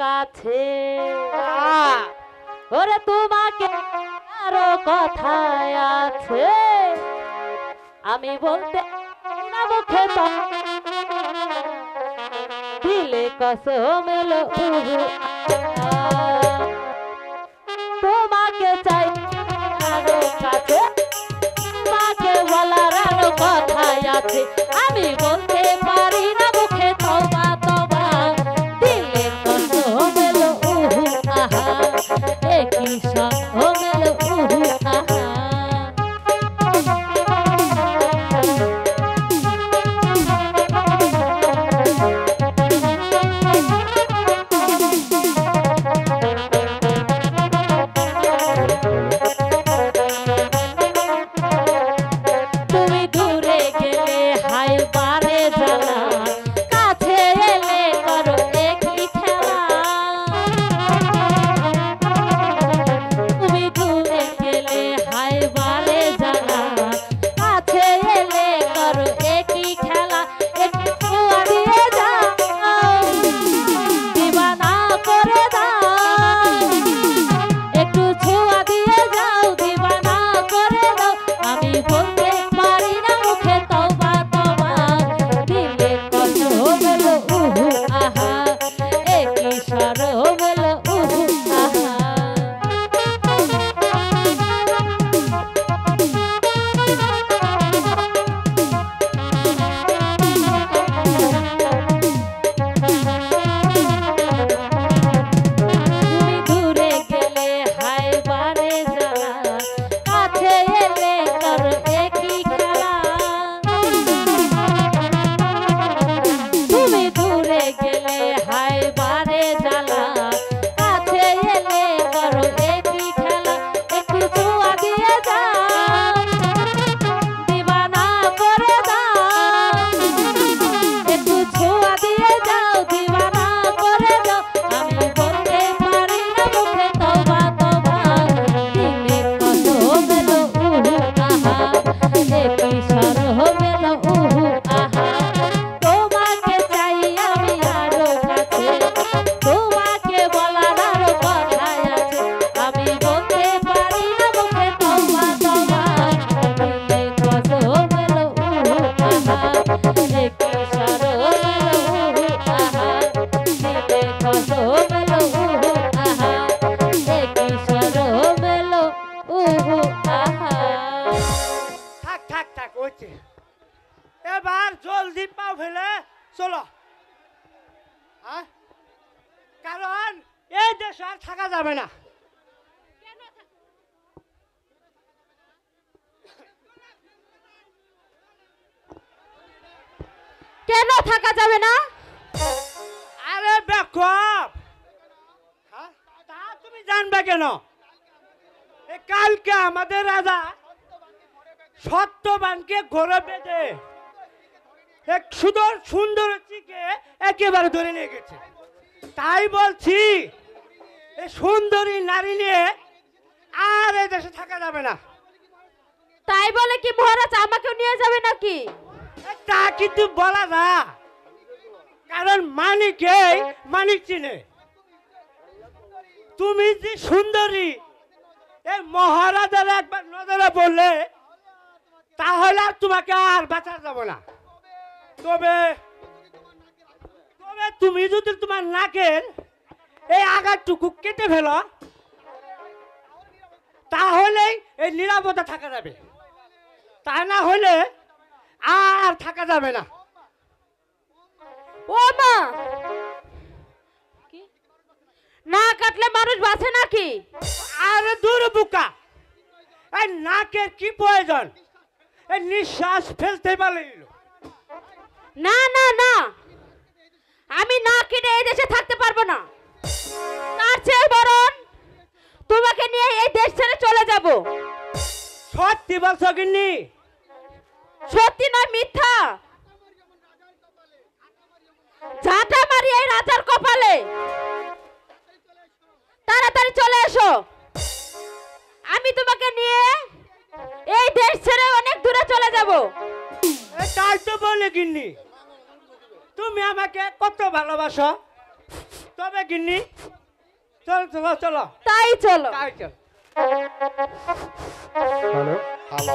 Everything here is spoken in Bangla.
কাছে ওরে তোমাকে আরো কথায় আছে আমি বলতে না মুখে তো দিলে কসম এলো তোমাকে চাই আরো কাছে তোমাকে বলার আরো কথায় আছে আমি বলতে পারি না মুখে তওবা তওবা দিলে কসম এলো আহা একই সঙ্গ এলো আহা এবার জলদি পাও ফেলে চলো কারণ এই দেশে আর থাকা যাবে না কেন থাকা যাবে না আরে বেখব তা তুমি জানবে কেন কালকে আমাদের রাজা সত্যবানকে ঘরে বেঁধে এক সুন্দর চিকে একেবারে ধরে নিয়ে গেছে তাই বলছি এই সুন্দরী নারী নিয়ে আর এই দেশে থাকা যাবে না তাই বলে কি মহারাজ আমাকেও নিয়ে যাবে নাকি তা কিন্তু বলা না কারণ মানিক চিনে তুমি যে সুন্দরী এই মহারাজার একবার নজরে বললে তাহলে আর তোমাকে আর বাঁচা যাবে না তবে তুমি যদি তোমার নাকের এই আগারটুকু কেটে ফেলো তাহলেই এই নিরাপদে থাকা যাবে তা না হলে আর থাকা যাবে না ও মা না কাটলে মানুষ বাঁচে নাকি আরে দূর বুকা এই নাকের কি প্রয়োজন এই নিঃশ্বাস ফেলতে পারলি না না না আমি না কেটে এই দেশে থাকতে পারবো না তার চেয়ে বরং তোমাকে নিয়ে এই দেশ ছেড়ে চলে যাব সত্যি বলছো গিন্নি সত্যি নয় মিথ্যা ঝাঁটা মারি এই রাজার কপালে তাড়াতাড়ি চলে এসো আমি তোমাকে নিয়ে এই দেশ ছেড়ে অনেক দূরে চলে যাব তাই তো বলে গিন্নি তুমি আমাকে কত ভালোবাসো তবে গিন্নি চলো চলো চলো তাই চলো। তাই চলো। হ্যালো